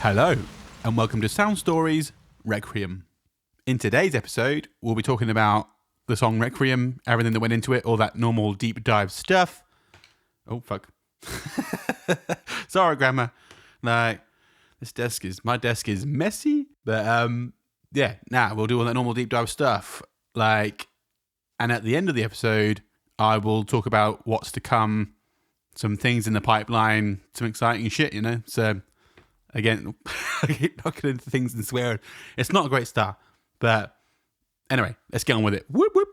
Hello, and welcome to Sound Stories Requiem. In today's episode, we'll be talking about the song Requiem, everything that went into it, all that normal deep dive stuff. Oh, fuck. Sorry, Grandma. Like, my desk is messy, but we'll do all that normal deep dive stuff. Like, and at the end of the episode, I will talk about what's to come, some things in the pipeline, some exciting shit, you know? So, again, I keep knocking into things and swearing. It's not a great start, but anyway, let's get on with it. Whoop, whoop.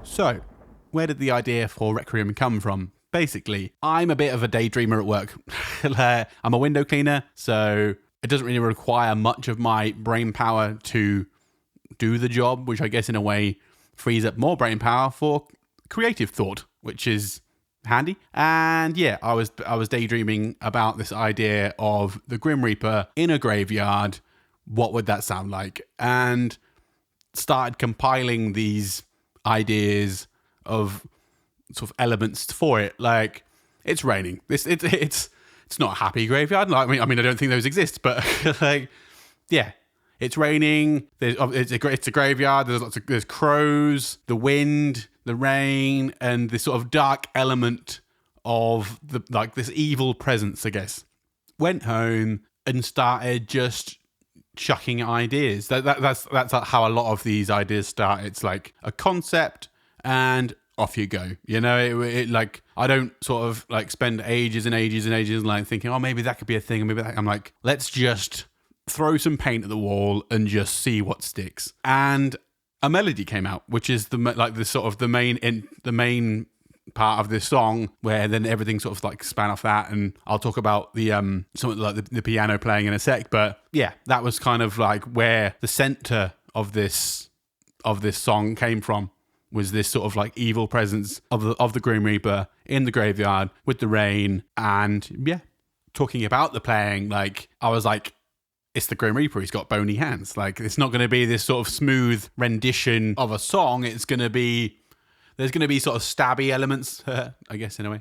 So, where did the idea for Requiem come from? Basically, I'm a bit of a daydreamer at work. I'm a window cleaner, so it doesn't really require much of my brain power to do the job, which I guess in a way frees up more brain power for creative thought, which is handy. And yeah, I was daydreaming about this idea of the Grim Reaper in a graveyard. What would that sound like? And started compiling these ideas of sort of elements for it. Like, it's raining. It's not a happy graveyard. Like, I mean, I don't think those exist, but like, yeah, it's raining. It's a graveyard. There's crows, the wind, the rain, and this sort of dark element of this evil presence, I guess. Went home and started just chucking ideas. That's how a lot of these ideas start. It's like a concept and off you go. You know, it like, I don't sort of like spend ages and ages and ages like thinking, oh, maybe that could be a thing. Maybe that. I'm like, let's just throw some paint at the wall and just see what sticks. And a melody came out, which is the main part of this song, where then everything sort of like span off that. And I'll talk about the something like the piano playing in a sec. But yeah, that was kind of like where the center of this song came from, was this sort of like evil presence of the Grim Reaper in the graveyard with the rain. And yeah, talking about the playing, like, I was like, it's the Grim Reaper. He's got bony hands. Like, it's not going to be this sort of smooth rendition of a song. There's going to be sort of stabby elements, I guess, in a way.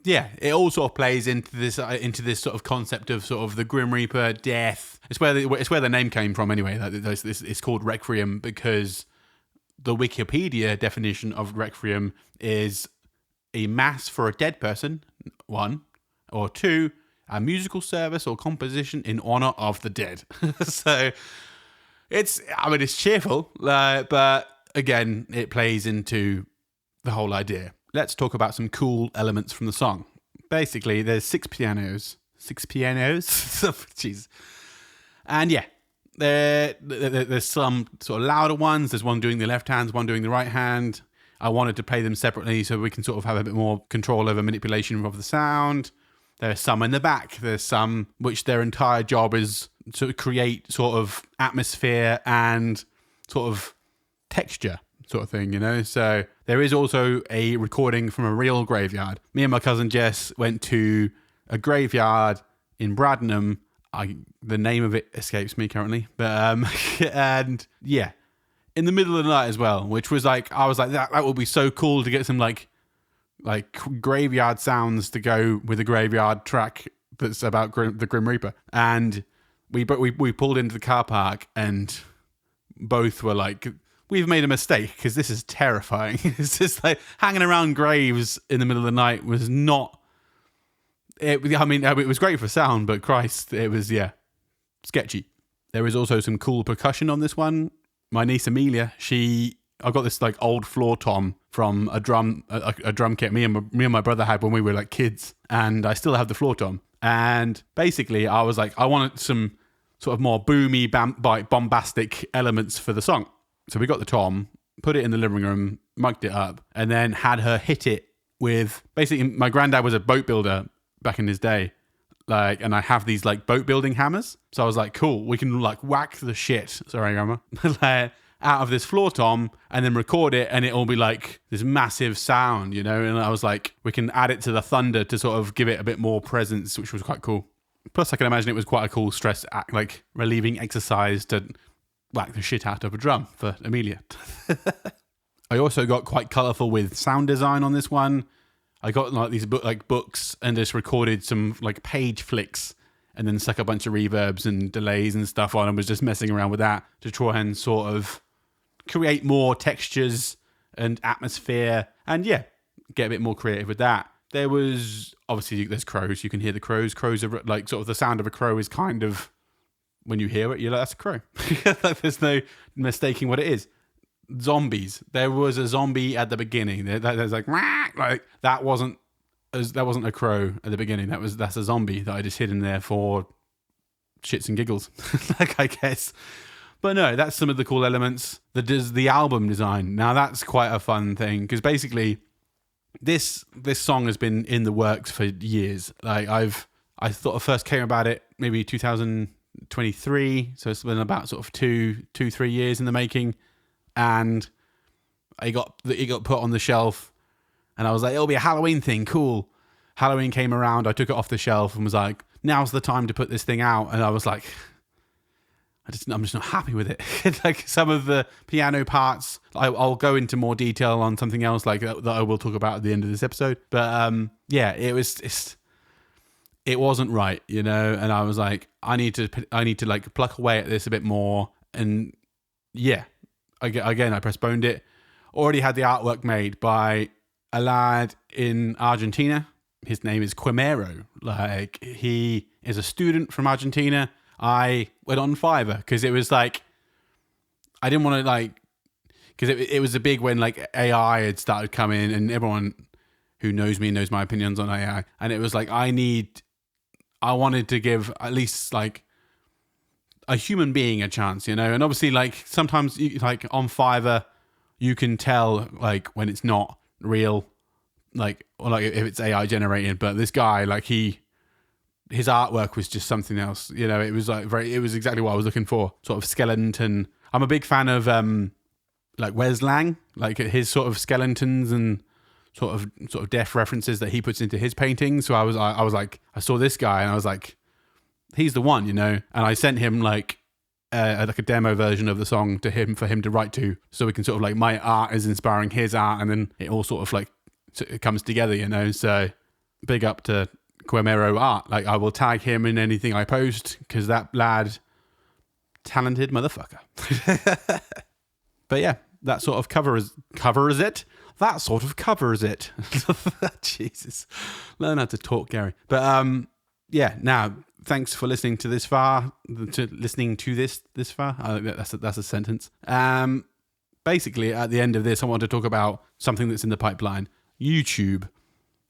It all sort of plays into this sort of concept of sort of the Grim Reaper, death. It's where the name came from anyway. It's called Requiem because the Wikipedia definition of Requiem is a mass for a dead person, one, or two, a musical service or composition in honor of the dead. So it's cheerful, but again, it plays into the whole idea. Let's talk about some cool elements from the song. Basically, there's six pianos. Jeez. And yeah, there's some sort of louder ones. There's one doing the left hand, one doing the right hand. I wanted to play them separately so we can sort of have a bit more control over manipulation of the sound. There's some in the back. There's some which their entire job is to create sort of atmosphere and sort of texture sort of thing, you know? So there is also a recording from a real graveyard. Me and my cousin Jess went to a graveyard in Bradnam. The name of it escapes me currently. But, and yeah, in the middle of the night as well, which was like, I was like, that would be so cool to get some like graveyard sounds to go with a graveyard track that's about the Grim Reaper. And we pulled into the car park and both were like, we've made a mistake because this is terrifying. It's just like hanging around graves in the middle of the night was not... it was great for sound, but Christ, it was, sketchy. There is also some cool percussion on this one. My niece Amelia, I've got this like old floor tom from a drum kit me and my brother had when we were like kids, and I still have the floor tom. And basically, I was like, I wanted some sort of more boomy, bombastic elements for the song. So we got the tom, put it in the living room, mugged it up, and then had her hit it with... Basically, my granddad was a boat builder back in his day, like, and I have these like boat building hammers. So I was like, cool, we can like whack the shit, sorry, Grandma, out of this floor tom and then record it, and it'll be like this massive sound, you know? And I was like, we can add it to the thunder to sort of give it a bit more presence, which was quite cool. Plus, I can imagine it was quite a cool stress act, like relieving exercise to whack the shit out of a drum for Amelia. I also got quite colourful with sound design on this one. I got like these books and just recorded some like page flicks and then stuck a bunch of reverbs and delays and stuff on and was just messing around with that to try and sort of create more textures and atmosphere and get a bit more creative with that. There was, obviously there's crows. You can hear the crows. Crows are like sort of the sound of a crow is kind of, when you hear it, you're like, that's a crow. Like, there's no mistaking what it is. Zombies. There was a zombie at the beginning. There's like that wasn't a crow at the beginning. That's a zombie that I just hid in there for shits and giggles, like I guess. But no, that's some of the cool elements. The album design. Now that's quite a fun thing because basically this song has been in the works for years. Like I thought I first came about it maybe 2023, so it's been about sort of 3 years in the making. And it got put on the shelf, and I was like, it'll be a Halloween thing, cool. Halloween came around, I took it off the shelf and was like, now's the time to put this thing out. And I was like, I'm just not happy with it. Like some of the piano parts, I'll go into more detail on something else like that I will talk about at the end of this episode. But it wasn't right, you know. And I was like, I need to like pluck away at this a bit more. And yeah. Again, I postponed it. Already had the artwork made by a lad in Argentina. His name is Quimero. Like, he is a student from Argentina. I went on Fiverr because it was like, I didn't want to like, because it was a big when like AI had started coming and everyone who knows me knows my opinions on AI. And it was like, I wanted to give at least like a human being a chance, you know. And obviously like sometimes like on Fiverr you can tell like when it's not real, like, or like if it's AI generated. But this guy, like his artwork was just something else, you know. It was like it was exactly what I was looking for, sort of skeleton. I'm a big fan of like Wes Lang, like his sort of skeletons and sort of death references that he puts into his paintings. So I was like, I saw this guy and I was like, he's the one, you know. And I sent him like a demo version of the song to him for him to write to, so we can sort of like, my art is inspiring his art, and then it all sort of like it comes together, you know. So big up to Quimero Art. Like, I will tag him in anything I post because that lad, talented motherfucker. But yeah, that sort of covers it. That sort of covers it. Jesus, learn how to talk, Gary. But yeah. Now, thanks for listening to this far. This far. That's a sentence. Basically, at the end of this, I want to talk about something that's in the pipeline. YouTube.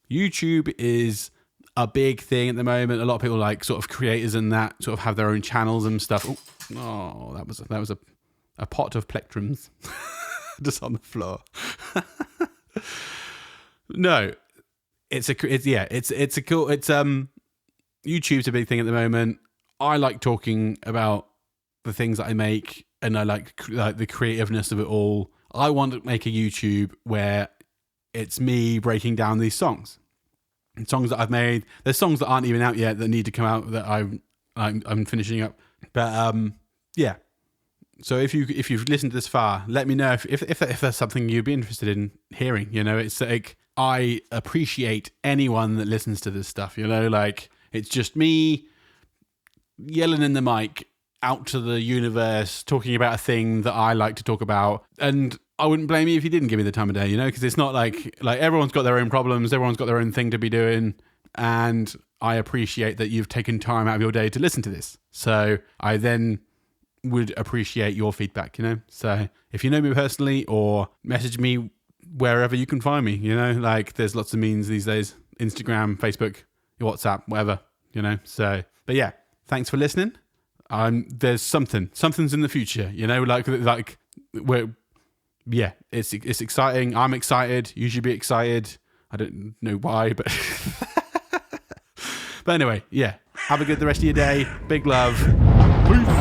YouTube is a big thing at the moment. A lot of people, like sort of creators and that, sort of have their own channels and stuff. Oh, that was a pot of plectrums just on the floor. No, it's a cool. YouTube's a big thing at the moment. I like talking about the things that I make, and I like the creativeness of it all. I want to make a YouTube where it's me breaking down these songs. And songs that I've made. There's songs that aren't even out yet that need to come out that I'm finishing up. But yeah. So if you've listened this far, let me know if there's something you'd be interested in hearing. You know, it's like, I appreciate anyone that listens to this stuff. You know, like, it's just me yelling in the mic out to the universe, talking about a thing that I like to talk about. And I wouldn't blame you if you didn't give me the time of day, you know, because it's not like everyone's got their own problems. Everyone's got their own thing to be doing. And I appreciate that you've taken time out of your day to listen to this. So I then would appreciate your feedback, you know. So if you know me personally, or message me wherever you can find me, you know, like there's lots of means these days, Instagram, Facebook, WhatsApp, whatever, you know. So, but yeah, thanks for listening. There's something's in the future, you know, like yeah, it's exciting. I'm excited. You should be excited. I don't know why, but but anyway, yeah. Have a good the rest of your day. Big love. Peace.